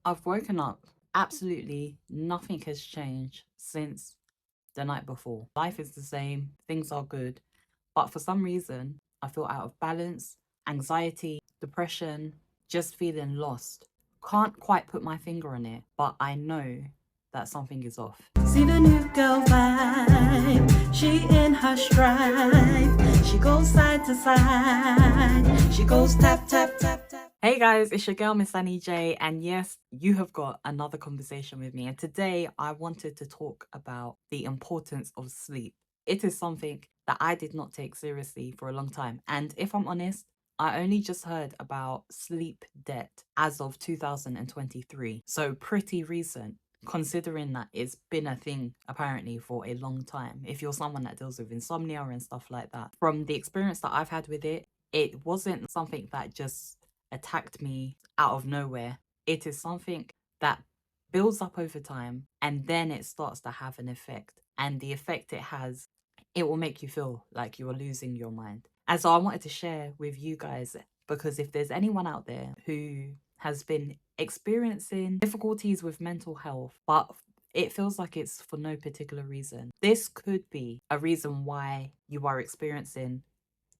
I've woken up. Absolutely nothing has changed since the night before. Life is the same, things are good. But for some reason, I feel out of balance, anxiety, depression, just feeling lost. Can't quite put my finger on it, but I know that something is off. See the new girl vibe, she in her stride. She goes side to side, she goes tap, tap, tap, tap. Hey guys, it's your girl Miss Annie J, and yes, you have got another conversation with me. And today I wanted to talk about the importance of sleep. It is something that I did not take seriously for a long time. And if I'm honest, I only just heard about sleep debt as of 2023. So pretty recent, considering that it's been a thing apparently for a long time. If you're someone that deals with insomnia and stuff like that, from the experience that I've had with it, it wasn't something that just attacked me out of nowhere. It is something that builds up over time and then it starts to have an effect. And the effect it has, it will make you feel like you are losing your mind. And so I wanted to share with you guys, because if there's anyone out there who has been experiencing difficulties with mental health, but it feels like it's for no particular reason, this could be a reason why you are experiencing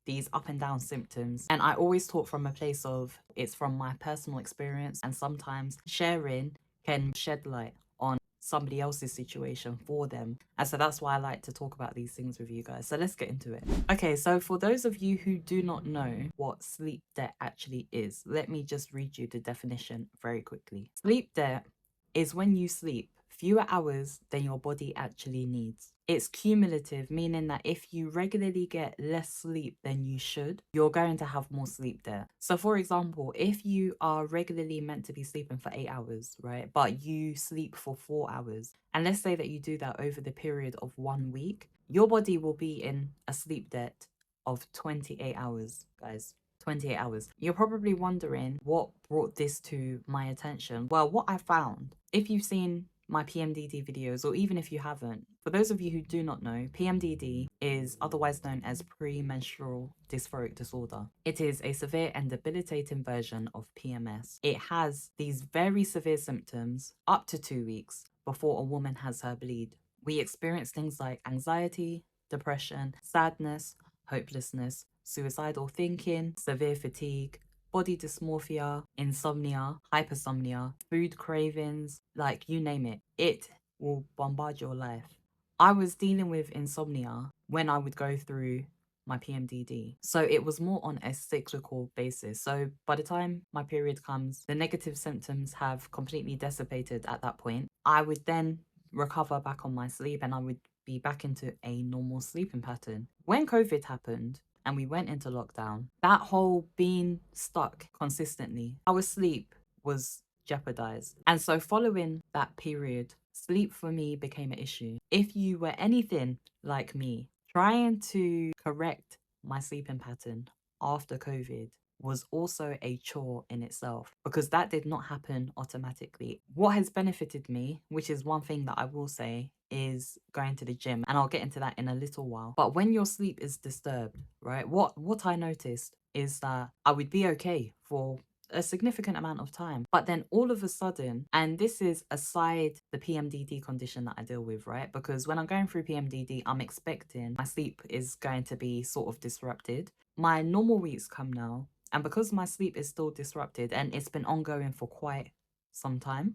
these up and down symptoms. And I always talk from a place of it's from my personal experience, and sometimes sharing can shed light on somebody else's situation for them. And so that's why I like to talk about these things with you guys. So let's get into it. Okay, so for those of you who do not know what sleep debt actually is, let me just read you the definition very quickly. Sleep debt is when you sleep fewer hours than your body actually needs. It's cumulative, meaning that if you regularly get less sleep than you should, you're going to have more sleep debt. So for example, if you are regularly meant to be sleeping for 8 hours, right, but you sleep for 4 hours, and let's say that you do that over the period of 1 week, your body will be in a sleep debt of 28 hours, guys. 28 hours. You're probably wondering what brought this to my attention. Well, what I found, if you've seen my PMDD videos, or even if you haven't, for those of you who do not know, PMDD is otherwise known as premenstrual dysphoric disorder. It is a severe and debilitating version of PMS. It has these very severe symptoms up to 2 weeks before a woman has her bleed. We experience things like anxiety, depression, sadness, hopelessness, suicidal thinking, severe fatigue, body dysmorphia, insomnia, hypersomnia, food cravings, like you name it. It will bombard your life. I was dealing with insomnia when I would go through my PMDD. So it was more on a cyclical basis. So by the time my period comes, the negative symptoms have completely dissipated at that point. I would then recover back on my sleep and I would be back into a normal sleeping pattern. When COVID happened, and we went into lockdown, that whole being stuck consistently, our sleep was jeopardized. And so following that period, sleep for me became an issue. If you were anything like me, trying to correct my sleeping pattern after COVID was also a chore in itself, because that did not happen automatically. What has benefited me, which is one thing that I will say, is going to the gym, and I'll get into that in a little while. But when your sleep is disturbed, right, what I noticed is that I would be okay for a significant amount of time, but then all of a sudden, and this is aside the PMDD condition that I deal with, right, because when I'm going through PMDD, I'm expecting my sleep is going to be sort of disrupted. My normal weeks come now, and because my sleep is still disrupted and it's been ongoing for quite some time,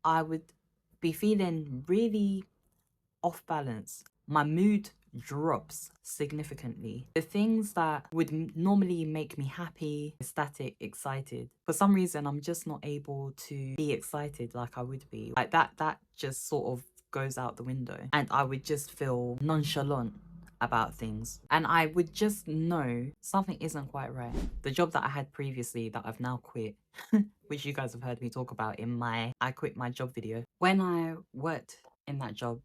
I would be feeling really off balance. My mood drops significantly. The things that would normally make me happy, ecstatic, excited, for some reason I'm just not able to be excited like I would be. Like that just sort of goes out the window, and I would just feel nonchalant about things, and I would just know something isn't quite right. The job that I had previously that I've now quit, which you guys have heard me talk about in my I quit my job video, when I worked in that job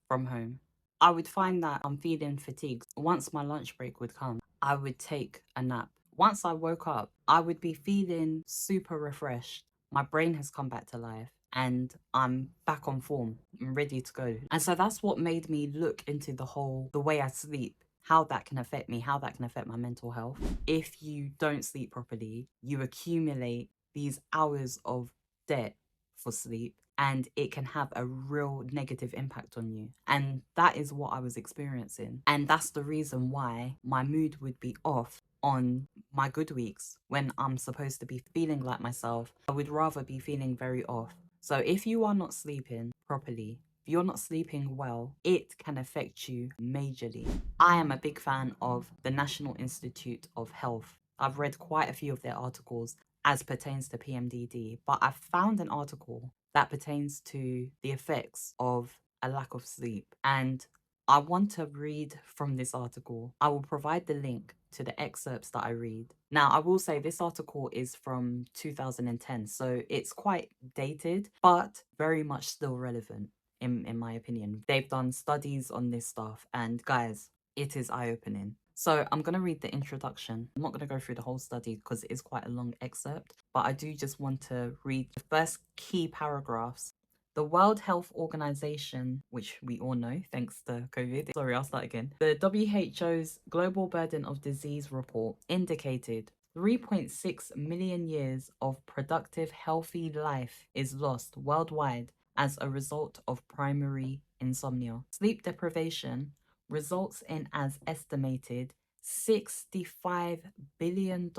from home, I would find that I'm feeling fatigued. Once my lunch break would come, I would take a nap. Once I woke up, I would be feeling super refreshed. My brain has come back to life and I'm back on form. I'm ready to go. And so that's what made me look into the way I sleep, how that can affect me, how that can affect my mental health. If you don't sleep properly, you accumulate these hours of debt for sleep, and it can have a real negative impact on you. And that is what I was experiencing. And that's the reason why my mood would be off on my good weeks when I'm supposed to be feeling like myself. I would rather be feeling very off. So if you are not sleeping properly, if you're not sleeping well, it can affect you majorly. I am a big fan of the National Institute of Health. I've read quite a few of their articles as pertains to PMDD, but I found an article that pertains to the effects of a lack of sleep. And I want to read from this article. I will provide the link to the excerpts that I read. Now, I will say this article is from 2010, so it's quite dated, but very much still relevant, in my opinion. They've done studies on this stuff, and guys, it is eye-opening. So I'm going to read the introduction. I'm not going to go through the whole study because it is quite a long excerpt, but I do just want to read the first key paragraphs. The World Health Organization, which we all know thanks to COVID, sorry, I'll start again. The WHO's Global Burden of Disease report indicated 3.6 million years of productive, healthy life is lost worldwide as a result of primary insomnia. Sleep deprivation results in as estimated $65 billion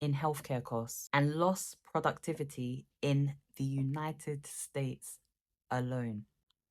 in healthcare costs and lost productivity in the United States alone.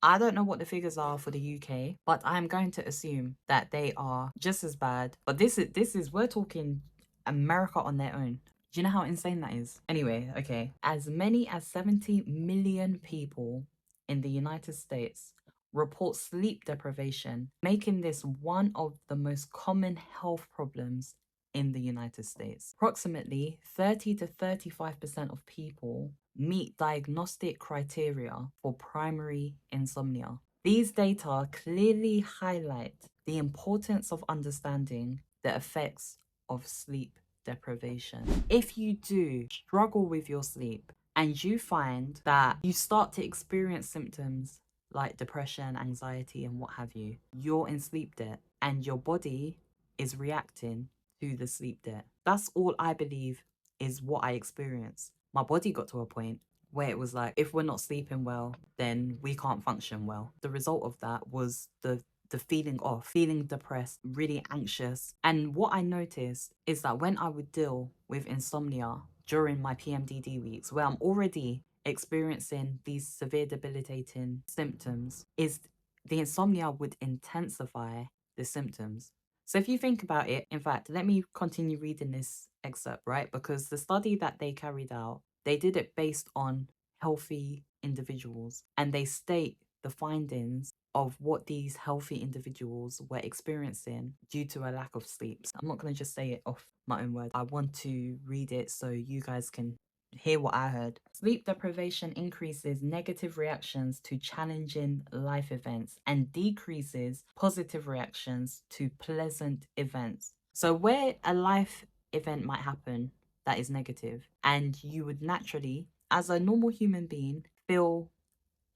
I don't know what the figures are for the UK, but I'm going to assume that they are just as bad. But this is we're talking America on their own. Do you know how insane that is? Anyway, okay. As many as 70 million people in the United States report sleep deprivation, making this one of the most common health problems in the United States. Approximately 30 to 35% of people meet diagnostic criteria for primary insomnia. These data clearly highlight the importance of understanding the effects of sleep deprivation. If you do struggle with your sleep and you find that you start to experience symptoms like depression, anxiety, and what have you, you're in sleep debt and your body is reacting to the sleep debt. That's all I believe is what I experienced. My body got to a point where it was like, if we're not sleeping well, then we can't function well. The result of that was the feeling off, feeling depressed, really anxious. And what I noticed is that when I would deal with insomnia during my PMDD weeks, where I'm already experiencing these severe debilitating symptoms, is the insomnia would intensify the symptoms. So if you think about it, in fact, let me continue reading this excerpt, right? Because the study that they carried out, they did it based on healthy individuals, and they state the findings of what these healthy individuals were experiencing due to a lack of sleep. So I'm not going to just say it off my own words. I want to read it so you guys can hear what I heard. Sleep deprivation increases negative reactions to challenging life events and decreases positive reactions to pleasant events. So where a life event might happen that is negative, and you would naturally, as a normal human being, feel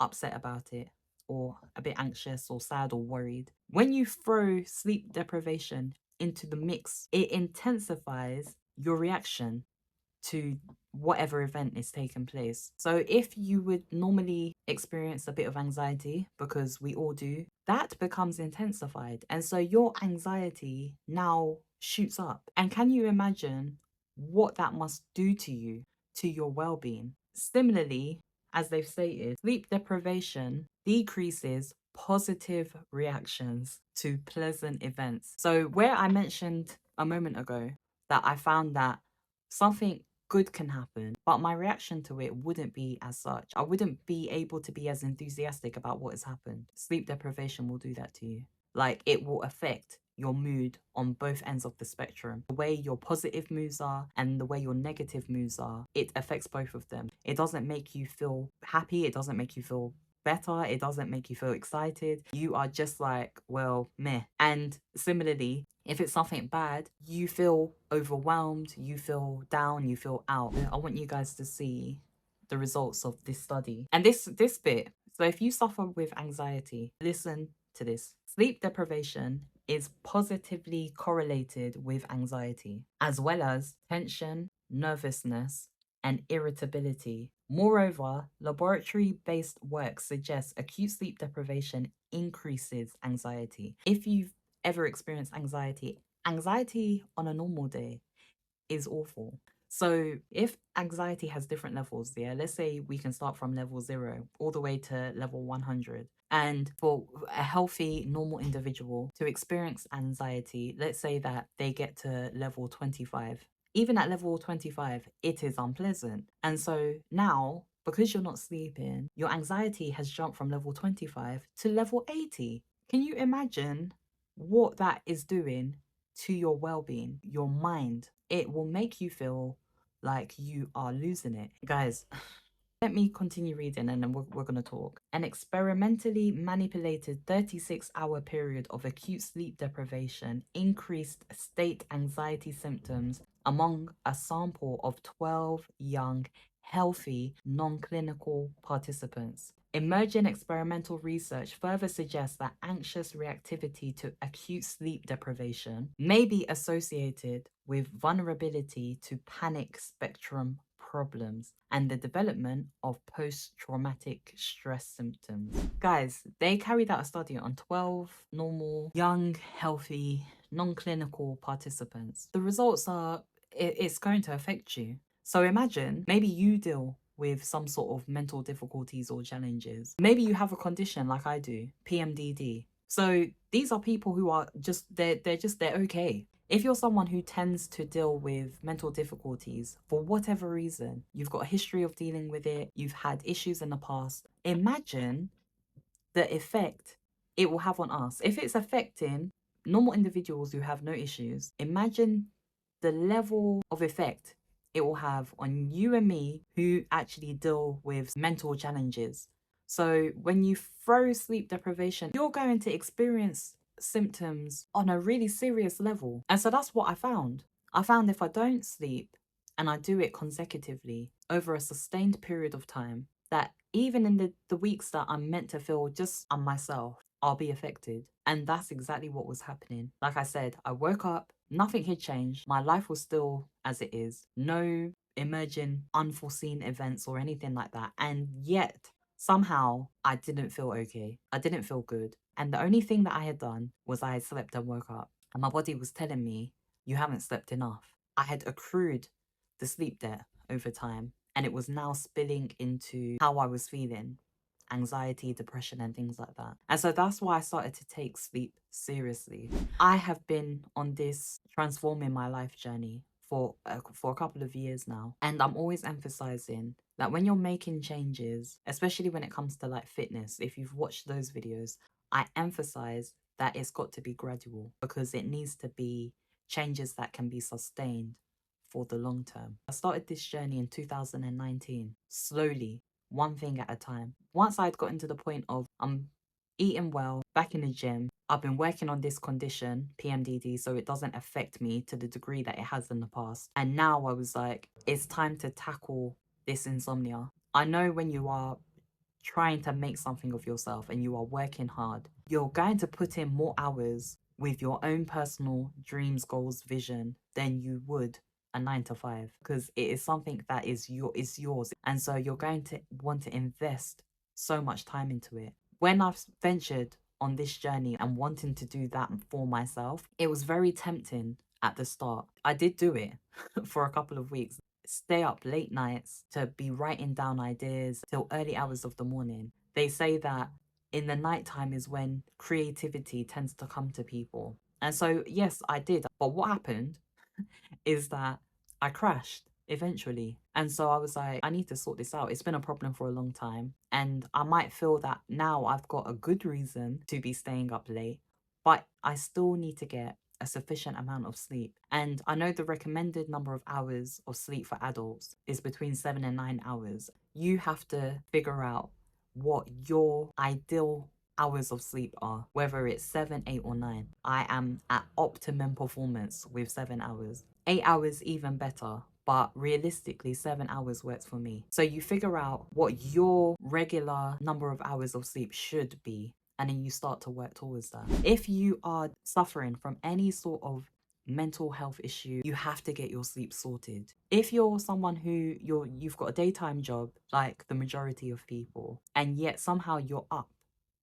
upset about it or a bit anxious or sad or worried. When you throw sleep deprivation into the mix, it intensifies your reaction to whatever event is taking place. So if you would normally experience a bit of anxiety, because we all do, that becomes intensified. And so your anxiety now shoots up. And can you imagine what that must do to you, to your well-being? Similarly, as they've stated, sleep deprivation decreases positive reactions to pleasant events. So where I mentioned a moment ago that I found that something good can happen, but my reaction to it wouldn't be as such. I wouldn't be able to be as enthusiastic about what has happened. Sleep deprivation will do that to you. Like, it will affect your mood on both ends of the spectrum. The way your positive moods are and the way your negative moods are, it affects both of them. It doesn't make you feel happy. It doesn't make you feel better. It doesn't make you feel excited. You are just like, well, meh. And similarly, if it's something bad, you feel overwhelmed, you feel down, you feel out. I want you guys to see the results of this study. And this bit, so if you suffer with anxiety, listen to this. Sleep deprivation is positively correlated with anxiety, as well as tension, nervousness, and irritability. Moreover, laboratory-based work suggests acute sleep deprivation increases anxiety. If you've ever experienced anxiety, anxiety on a normal day is awful. So if anxiety has different levels, yeah, let's say we can start from level 0 all the way to level 100. And for a healthy, normal individual to experience anxiety, let's say that they get to level 25. Even at level 25, it is unpleasant. And so now, because you're not sleeping, your anxiety has jumped from level 25 to level 80. Can you imagine what that is doing to your well-being, your mind? It will make you feel like you are losing it. Guys, let me continue reading and then we're going to talk. An experimentally manipulated 36-hour period of acute sleep deprivation increased state anxiety symptoms among a sample of 12 young, healthy, non-clinical participants. Emerging experimental research further suggests that anxious reactivity to acute sleep deprivation may be associated with vulnerability to panic spectrum problems and the development of post-traumatic stress symptoms. Guys, they carried out a study on 12 normal, young, healthy, non-clinical participants. The results are, it's going to affect you. So imagine maybe you deal with some sort of mental difficulties or challenges. Maybe you have a condition like I do, PMDD. So these are people who are just, they're okay. If you're someone who tends to deal with mental difficulties for whatever reason, you've got a history of dealing with it, you've had issues in the past, imagine the effect it will have on us. If it's affecting normal individuals who have no issues, imagine the level of effect it will have on you and me who actually deal with mental challenges. So when you throw sleep deprivation, you're going to experience symptoms on a really serious level. And so that's what I found. I found if I don't sleep and I do it consecutively over a sustained period of time, that even in the weeks that I'm meant to feel just on myself, I'll be affected. And that's exactly what was happening. Like I said, I woke up, nothing had changed. My life was still as it is. No emerging unforeseen events or anything like that. And yet, somehow, I didn't feel okay. I didn't feel good. And the only thing that I had done was I had slept and woke up. And my body was telling me, you haven't slept enough. I had accrued the sleep debt over time. And it was now spilling into how I was feeling, anxiety, depression, and things like that. And so that's why I started to take sleep seriously. I have been on this transforming my life journey for a couple of years now. And I'm always emphasizing that when you're making changes, especially when it comes to like fitness, if you've watched those videos, I emphasize that it's got to be gradual because it needs to be changes that can be sustained for the long term. I started this journey in 2019, slowly, one thing at a time. Once I'd gotten to the point of I'm eating well, back in the gym, I've been working on this condition, PMDD, so it doesn't affect me to the degree that it has in the past. And now I was like, it's time to tackle this insomnia. I know when you are trying to make something of yourself and you are working hard, you're going to put in more hours with your own personal dreams, goals, vision than you would a 9 to 5 because it is something that is yours. And so you're going to want to invest so much time into it. When I've ventured on this journey and wanting to do that for myself, it was very tempting at the start. I did do it for a couple of weeks. Stay up late nights to be writing down ideas till early hours of the morning. They say that in the nighttime is when creativity tends to come to people. And so, yes, I did. But what happened is that I crashed eventually. And so I was like, I need to sort this out. It's been a problem for a long time. And I might feel that now I've got a good reason to be staying up late, but I still need to get a sufficient amount of sleep. And I know the recommended number of hours of sleep for adults is between 7 and 9 hours. You have to figure out what your ideal hours of sleep are, whether it's 7, 8, or 9. I am at optimum performance with 7 hours. 8 hours even better, but realistically 7 hours works for me. So you figure out what your regular number of hours of sleep should be, and then you start to work towards that. If you are suffering from any sort of mental health issue, you have to get your sleep sorted. If you're someone who you've got a daytime job like the majority of people, and yet somehow you're up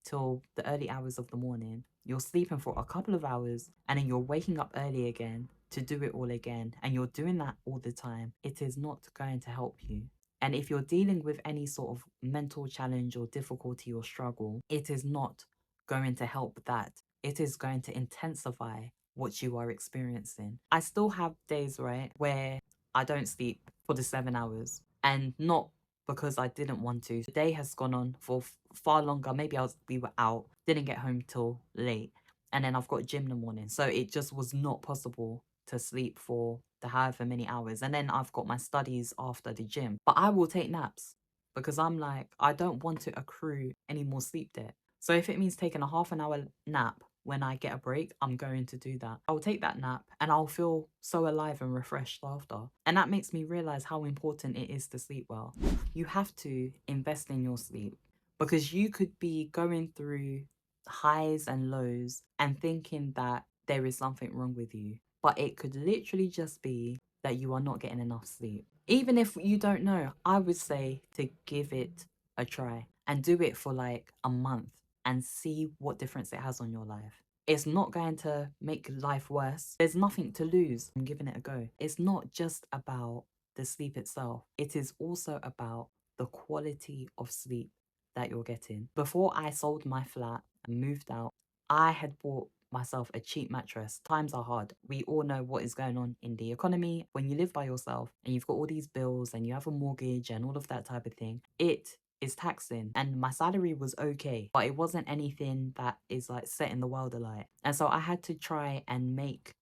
till the early hours of the morning, you're sleeping for a couple of hours, and then you're waking up early again to do it all again, and you're doing that all the time, it is not going to help you. And if you're dealing with any sort of mental challenge or difficulty or struggle, it is not going to help that. It is going to intensify what you are experiencing. I still have days, right, where I don't sleep for the 7 hours, and not because I didn't want to. The day has gone on for far longer. Maybe we were out, didn't get home till late, and then I've got gym in the morning. So it just was not possible to sleep for the however many hours. And then I've got my studies after the gym. But I will take naps because I'm like, I don't want to accrue any more sleep debt. So if it means taking a half an hour nap when I get a break, I'm going to do that. I'll take that nap and I'll feel so alive and refreshed after. And that makes me realize how important it is to sleep well. You have to invest in your sleep because you could be going through highs and lows and thinking that there is something wrong with you. But it could literally just be that you are not getting enough sleep. Even if you don't know, I would say to give it a try and do it for like a month and see what difference it has on your life. It's not going to make life worse. There's nothing to lose from giving it a go. It's not just about the sleep itself, it is also about the quality of sleep that you're getting. Before I sold my flat and moved out, I had bought myself a cheap mattress. Times are hard. We all know what is going on in the economy. When you live by yourself and you've got all these bills and you have a mortgage and all of that type of thing, it is taxing. And my salary was okay, but it wasn't anything that is like setting the world alight. And so I had to try and make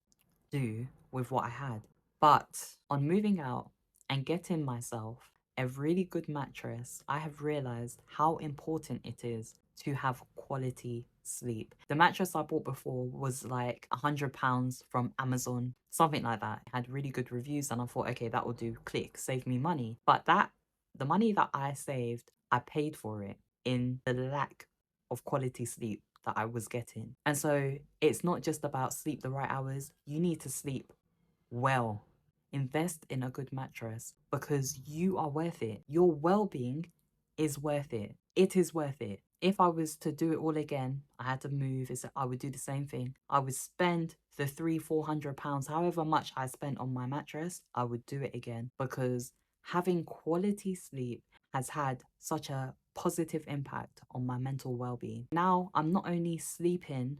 do with what I had. But on moving out and getting myself a really good mattress, I have realized how important it is to have quality sleep. The mattress I bought before was like £100 from Amazon, something like that. It had really good reviews, and I thought, okay, that will do. Click, save me money. But the money that I saved, I paid for it in the lack of quality sleep that I was getting. And so it's not just about sleep the right hours, you need to sleep well. Invest in a good mattress because you are worth it. Your well-being is worth it. It is worth it. If I was to do it all again, I had to move, I would do the same thing. I would spend the £300-400, however much I spent on my mattress, I would do it again because having quality sleep has had such a positive impact on my mental well-being. Now I'm not only sleeping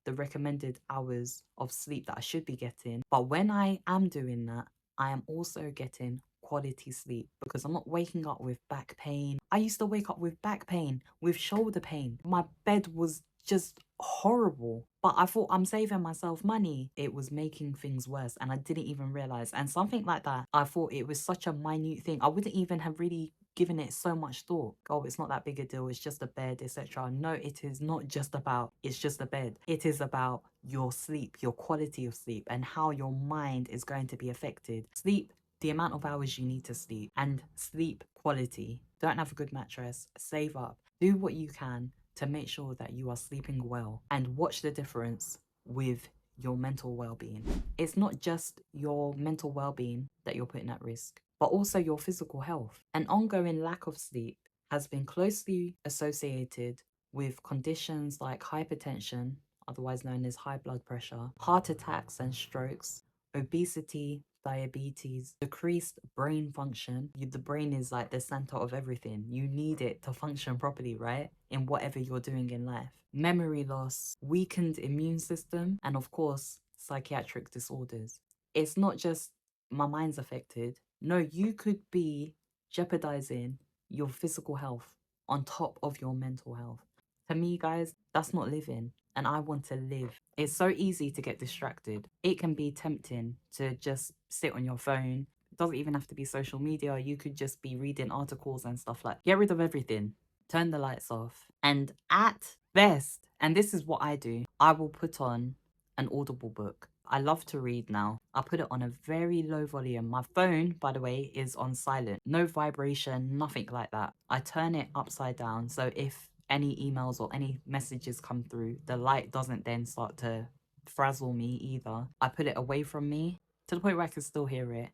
the recommended hours of sleep that I should be getting, but when I am doing that, I am also getting quality sleep because I'm not waking up with back pain. I used to wake up with back pain, with shoulder pain. My bed was just horrible, but I thought I'm saving myself money. It was making things worse and I didn't even realize. And something like that, I thought it was such a minute thing. I wouldn't even have really given it so much thought. Oh, it's not that big a deal. It's just a bed, etc. No, it is not just about, it's just a bed. It is about your sleep, your quality of sleep, and how your mind is going to be affected. Sleep, the amount of hours you need to sleep, and sleep quality. Don't have a good mattress, save up, do what you can to make sure that you are sleeping well, and watch the difference with your mental well-being. It's not just your mental well-being that you're putting at risk, but also your physical health. An ongoing lack of sleep has been closely associated with conditions like hypertension, otherwise known as high blood pressure, heart attacks and strokes, obesity, diabetes, decreased brain function. The brain is like the center of everything. You need it to function properly, right? In whatever you're doing in life. Memory loss, weakened immune system, and of course, psychiatric disorders. It's not just my mind's affected. No, you could be jeopardizing your physical health on top of your mental health. To me, guys, that's not living, and I want to live. It's so easy to get distracted. It can be tempting to just sit on your phone. It doesn't even have to be social media. You could just be reading articles and stuff like. Get rid of everything. Turn the lights off. And at best, and this is what I do, I will put on an Audible book. I love to read now. I put it on a very low volume. My phone, by the way, is on silent. No vibration, nothing like that. I turn it upside down. So if any emails or any messages come through, the light doesn't then start to frazzle me either. I put it away from me to the point where I can still hear it.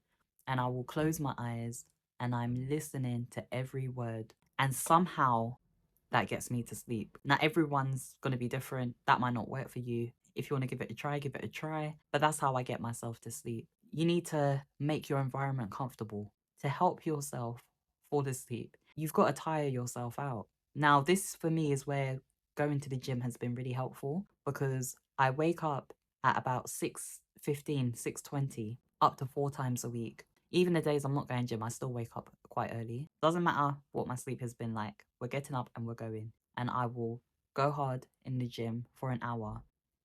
And I will close my eyes and I'm listening to every word. And somehow that gets me to sleep. Now, everyone's going to be different. That might not work for you. If you want to give it a try, give it a try. But that's how I get myself to sleep. You need to make your environment comfortable to help yourself fall asleep. You've got to tire yourself out. Now, this for me is where going to the gym has been really helpful because I wake up at about 6:15, 6:20, up to 4 times a week. Even the days I'm not going gym, I still wake up quite early. Doesn't matter what my sleep has been like. We're getting up and we're going. And I will go hard in the gym for an hour,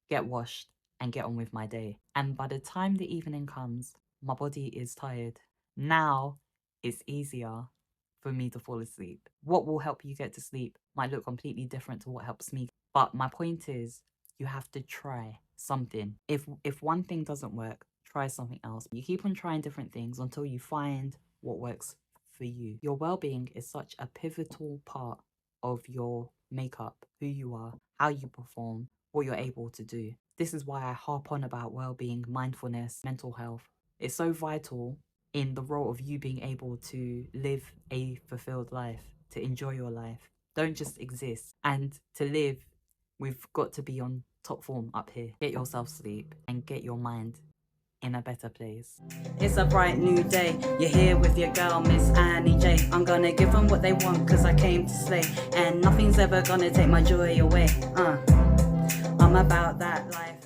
get washed, and get on with my day. And by the time the evening comes, my body is tired. Now it's easier for me to fall asleep. What will help you get to sleep might look completely different to what helps me. But my point is, you have to try something. If one thing doesn't work, try something else. You keep on trying different things until you find what works for you. Your well-being is such a pivotal part of your makeup, who you are, how you perform, what you're able to do. This is why I harp on about well-being, mindfulness, mental health. It's so vital in the role of you being able to live a fulfilled life, to enjoy your life. Don't just exist. And to live, we've got to be on top form up here. Get yourself sleep and get your mind in a better place. It's a bright new day. You're here with your girl, Miss Annie J. I'm gonna give them what they want, cause I came to slay. And nothing's ever gonna take my joy away. I'm about that life.